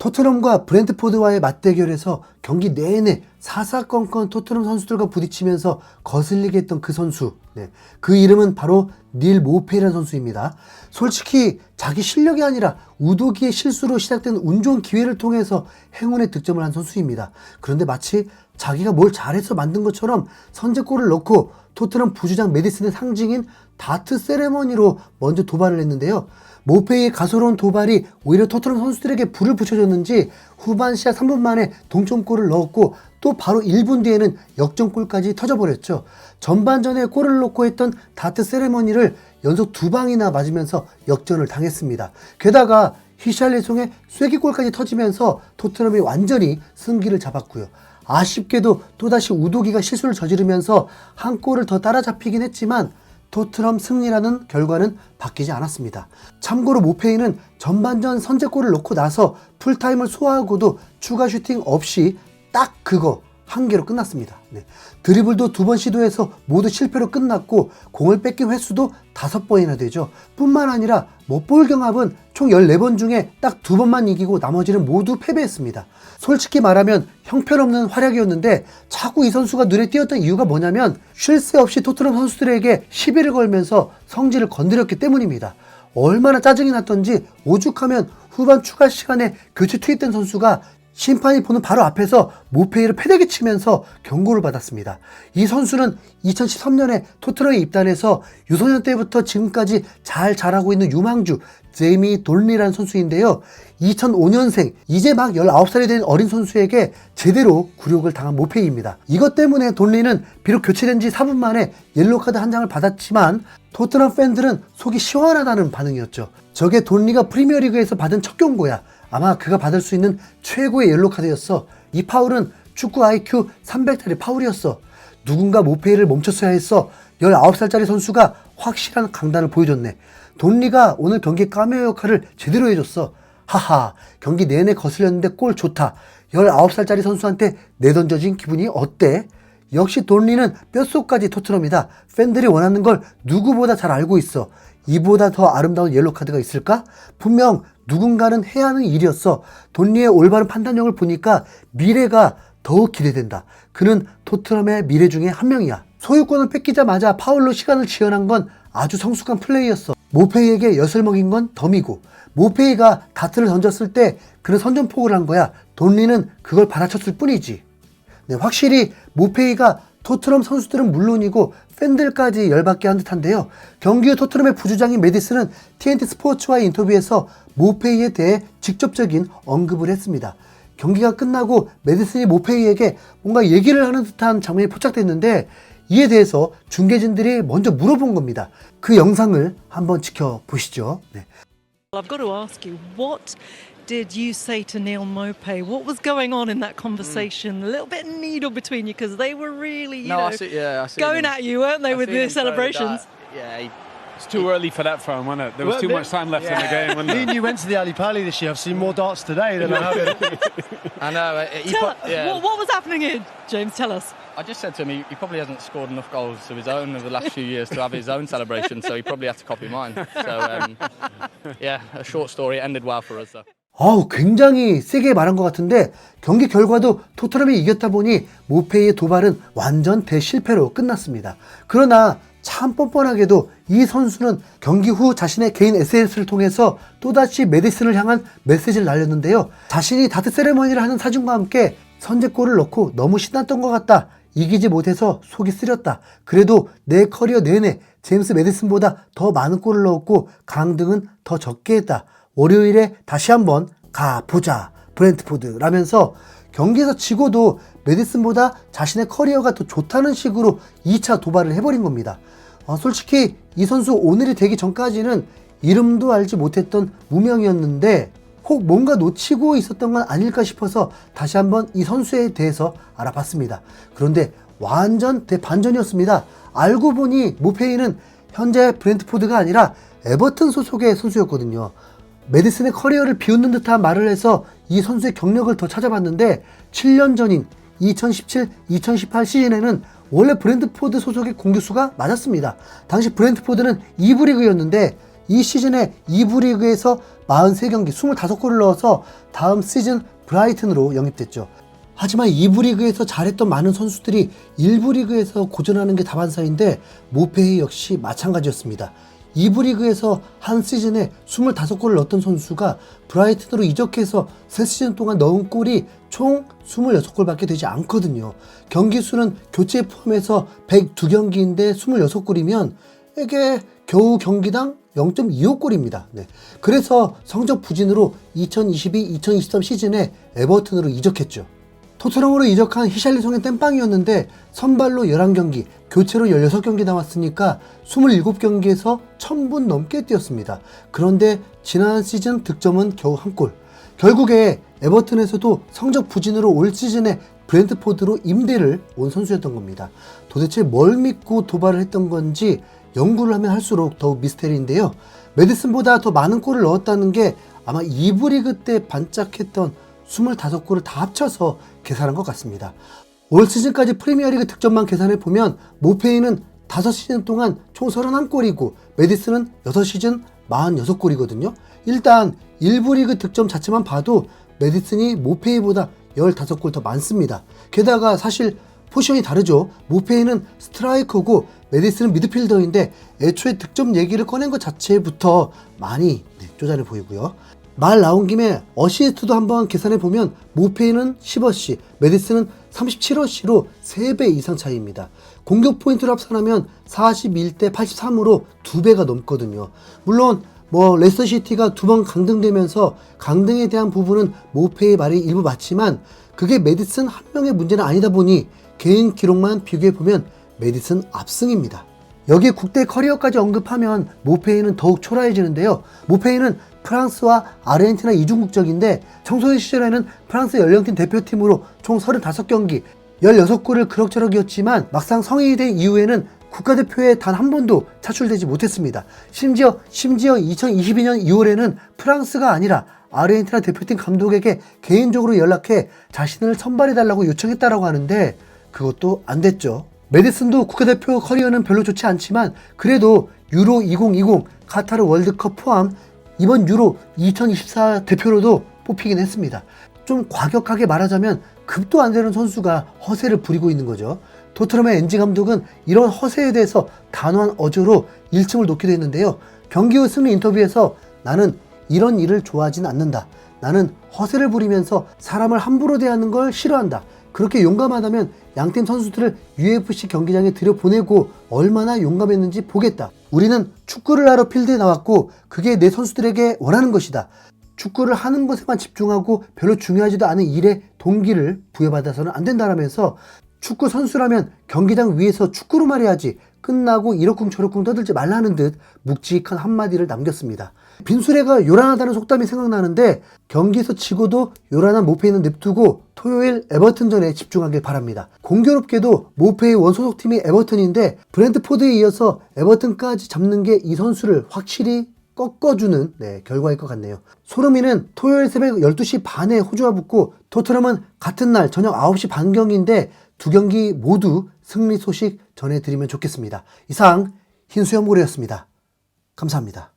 토트넘과 브렌트포드와의 맞대결에서 경기 내내 사사건건 토트넘 선수들과 부딪히면서 거슬리게 했던 그 선수, 그 이름은 바로 닐 모페이라는 선수입니다. 솔직히 자기 실력이 아니라 우도기의 실수로 시작된 운 좋은 기회를 통해서 행운의 득점을 한 선수입니다. 그런데 마치 자기가 뭘 잘해서 만든 것처럼 선제골을 넣고 토트넘 부주장 메디슨의 상징인 다트 세레머니로 먼저 도발을 했는데요. 모페이의 가소로운 도발이 오히려 토트넘 선수들에게 불을 붙여줬는지 후반 시작 3분 만에 동점골을 넣었고 또 바로 1분 뒤에는 역전골까지 터져버렸죠. 전반전에 골을 넣고 했던 다트 세레머니를 연속 2방이나 맞으면서 역전을 당했습니다. 게다가 히샬리송의 쐐기골까지 터지면서 토트넘이 완전히 승기를 잡았고요. 아쉽게도 또다시 우도기가 실수를 저지르면서 한 골을 더 따라잡히긴 했지만 토트넘 승리라는 결과는 바뀌지 않았습니다. 참고로 모페이는 전반전 선제골을 넣고 나서 풀타임을 소화하고도 추가 슈팅 없이 딱 그거 한 개로 끝났습니다. 드리블도 2번 시도해서 모두 실패로 끝났고 공을 뺏긴 횟수도 5번이나 되죠. 뿐만 아니라 못볼 경합은 총 14번 중에 딱 2번만 이기고 나머지는 모두 패배했습니다. 솔직히 말하면 형편없는 활약이었는데 자꾸 이 선수가 눈에 띄었던 이유가 뭐냐면 쉴 새 없이 토트넘 선수들에게 시비를 걸면서 성질을 건드렸기 때문입니다. 얼마나 짜증이 났던지 오죽하면 후반 추가 시간에 교체 투입된 선수가 심판이 보는 바로 앞에서 모페이를 패대기 치면서 경고를 받았습니다. 이 선수는 2013년에 토트넘에 입단해서 유소년 때부터 지금까지 잘 자라고 있는 유망주 제이미 돌리라는 선수인데요. 2005년생 이제 막 19살이 된 어린 선수에게 제대로 굴욕을 당한 모페이입니다. 이것 때문에 돌리는 비록 교체된 지 4분 만에 옐로우카드 한 장을 받았지만 토트넘 팬들은 속이 시원하다는 반응이었죠. 저게 돌리가 프리미어리그에서 받은 첫 경고야. 아마 그가 받을 수 있는 최고의 옐로카드였어. 이 파울은 축구 IQ 300짜리 파울이었어. 누군가 모페이를 멈췄어야 했어. 19살짜리 선수가 확실한 강단을 보여줬네. 돈리가 오늘 경기 카메오 역할을 제대로 해줬어. 하하, 경기 내내 거슬렸는데 골 좋다. 19살짜리 선수한테 내던져진 기분이 어때? 역시 돈리는 뼛속까지 토트넘이다. 팬들이 원하는 걸 누구보다 잘 알고 있어. 이보다 더 아름다운 옐로카드가 있을까? 분명 누군가는 해야 하는 일이었어. 돈리의 올바른 판단력을 보니까 미래가 더욱 기대된다. 그는 토트넘의 미래 중에 한 명이야. 소유권을 뺏기자마자 파울로 시간을 지연한 건 아주 성숙한 플레이였어. 모페이에게 엿을 먹인 건 덤이고 모페이가 다트를 던졌을 때 그는 선전포고를 한 거야. 돈리는 그걸 받아쳤을 뿐이지. 확실히 모페이가 토트넘 선수들은 물론이고 팬들까지 열받게 한 듯한데요. 경기 후 토트넘의 부주장인 메디슨은 TNT 스포츠와의 인터뷰에서 모페이에 대해 직접적인 언급을 했습니다. 경기가 끝나고 메디슨이 모페이에게 뭔가 얘기를 하는 듯한 장면이 포착됐는데 이에 대해서 중계진들이 먼저 물어본 겁니다. 그 영상을 한번 지켜보시죠. I've got to ask you, what did you say to Neil Maupay? What was going on in that conversation? A little bit of needle between you because they were really, you know, I see going him. at you, weren't they, I with see the him throwing celebrations? It's too early for that phone, wasn't it? There was too much time left in the game, wasn't Me there? and you went to the Ali Pali this year. I've seen more darts today than I have. I know. What was happening here, James? Tell us. I just said to him, he probably hasn't scored enough goals of his own over the last few years to have his own celebration, so he probably had to copy mine. So, yeah, a short story. It ended well for us, though. 굉장히 세게 말한 것 같은데 경기 결과도 토트넘이 이겼다 보니 모페이의 도발은 완전 대실패로 끝났습니다. 그러나 참 뻔뻔하게도 이 선수는 경기 후 자신의 개인 SNS를 통해서 또다시 메디슨을 향한 메시지를 날렸는데요. 자신이 다트 세레머니를 하는 사진과 함께 선제골을 넣고 너무 신났던 것 같다. 이기지 못해서 속이 쓰렸다. 그래도 내 커리어 내내 제임스 메디슨보다 더 많은 골을 넣었고 강등은 더 적게 했다. 월요일에 다시 한번 가보자 브렌트포드 라면서 경기에서 지고도 메디슨보다 자신의 커리어가 더 좋다는 식으로 2차 도발을 해버린 겁니다. 솔직히 이 선수 오늘이 되기 전까지는 이름도 알지 못했던 무명이었는데 혹 뭔가 놓치고 있었던 건 아닐까 싶어서 다시 한번 이 선수에 대해서 알아봤습니다. 그런데 완전 대반전이었습니다. 알고 보니 모페이는 현재 브렌트포드가 아니라 에버튼 소속의 선수였거든요. 메디슨의 커리어를 비웃는 듯한 말을 해서 이 선수의 경력을 더 찾아봤는데 7년 전인 2017-2018 시즌에는 원래 브렌트포드 소속의 공격수가 맞았습니다. 당시 브렌트포드는 2부 리그였는데 이 시즌에 2부 리그에서 43경기 25골을 넣어서 다음 시즌 브라이튼으로 영입됐죠. 하지만 2부 리그에서 잘했던 많은 선수들이 1부 리그에서 고전하는 게 다반사인데 모페이 역시 마찬가지였습니다. 2부 리그에서 한 시즌에 25골을 넣었던 선수가 브라이튼으로 이적해서 3시즌 동안 넣은 골이 총 26골밖에 되지 않거든요. 경기 수는 교체 포함해서 102경기인데 26골이면 이게 겨우 경기당 0.25골입니다. 네. 그래서 성적 부진으로 2022-2023 시즌에 에버튼으로 이적했죠. 토트넘으로 이적한 히샬리송의 땜빵이었는데 선발로 11경기, 교체로 16경기 나왔으니까 27경기에서 1000분 넘게 뛰었습니다. 그런데 지난 시즌 득점은 겨우 1골. 결국에 에버튼에서도 성적 부진으로 올 시즌에 브랜트포드로 임대를 온 선수였던 겁니다. 도대체 뭘 믿고 도발을 했던 건지 연구를 하면 할수록 더욱 미스테리인데요. 메디슨보다 더 많은 골을 넣었다는 게 아마 2부 리그 때 반짝했던 25골을 다 합쳐서 계산한 것 같습니다. 올 시즌까지 프리미어리그 득점만 계산해보면 모페이는 5시즌 동안 총 31골이고 메디슨은 6시즌 46골이거든요. 일단 1부 리그 득점 자체만 봐도 메디슨이 모페이보다 15골 더 많습니다. 게다가 사실 포지션이 다르죠. 모페이는 스트라이커고 메디슨은 미드필더인데 애초에 득점 얘기를 꺼낸 것 자체부터 많이 쪼잔해 보이고요. 말 나온 김에 어시스트도 한번 계산해보면 모페이는 10어시, 메디슨은 37어시로 3배 이상 차이입니다. 공격 포인트를 합산하면 41대 83으로 2배가 넘거든요. 물론 레스터시티가 2번 강등되면서 강등에 대한 부분은 모페이의 말이 일부 맞지만 그게 메디슨 한 명의 문제는 아니다 보니 개인 기록만 비교해보면 메디슨 압승입니다. 여기에 국대 커리어까지 언급하면 모페이는 더욱 초라해지는데요. 모페이는 프랑스와 아르헨티나 이중 국적인데 청소년 시절에는 프랑스 연령팀 대표팀으로 총 35경기 16골을 그럭저럭이었지만 막상 성인이 된 이후에는 국가대표에 단 한 번도 차출되지 못했습니다. 심지어 2022년 2월에는 프랑스가 아니라 아르헨티나 대표팀 감독에게 개인적으로 연락해 자신을 선발해달라고 요청했다라고 하는데 그것도 안 됐죠. 메디슨도 국가대표 커리어는 별로 좋지 않지만 그래도 유로 2020 카타르 월드컵 포함 이번 유로 2024 대표로도 뽑히긴 했습니다. 좀 과격하게 말하자면 급도 안 되는 선수가 허세를 부리고 있는 거죠. 토트넘의 엔지 감독은 이런 허세에 대해서 단호한 어조로 일침을 놓기도 했는데요. 경기 후 승리 인터뷰에서 나는 이런 일을 좋아하진 않는다. 나는 허세를 부리면서 사람을 함부로 대하는 걸 싫어한다. 그렇게 용감하다면 양팀 선수들을 UFC 경기장에 들여보내고 얼마나 용감했는지 보겠다. 우리는 축구를 하러 필드에 나왔고 그게 내 선수들에게 원하는 것이다. 축구를 하는 것에만 집중하고 별로 중요하지도 않은 일에 동기를 부여받아서는 안 된다라면서 축구 선수라면 경기장 위에서 축구로만 해야지 끝나고 이러쿵저러쿵 떠들지 말라는 듯 묵직한 한마디를 남겼습니다. 빈수레가 요란하다는 속담이 생각나는데 경기에서 지고도 요란한 모페이는 냅두고 토요일 에버튼전에 집중하길 바랍니다. 공교롭게도 모페이 원소속팀이 에버튼인데 브랜트포드에 이어서 에버튼까지 잡는 게 이 선수를 확실히 꺾어주는 결과일 것 같네요. 소름이는 토요일 새벽 12시 반에 호주와 붙고 토트넘은 같은 날 저녁 9시 반경인데 두 경기 모두 승리 소식 전해드리면 좋겠습니다. 이상 흰수염고래였습니다. 감사합니다.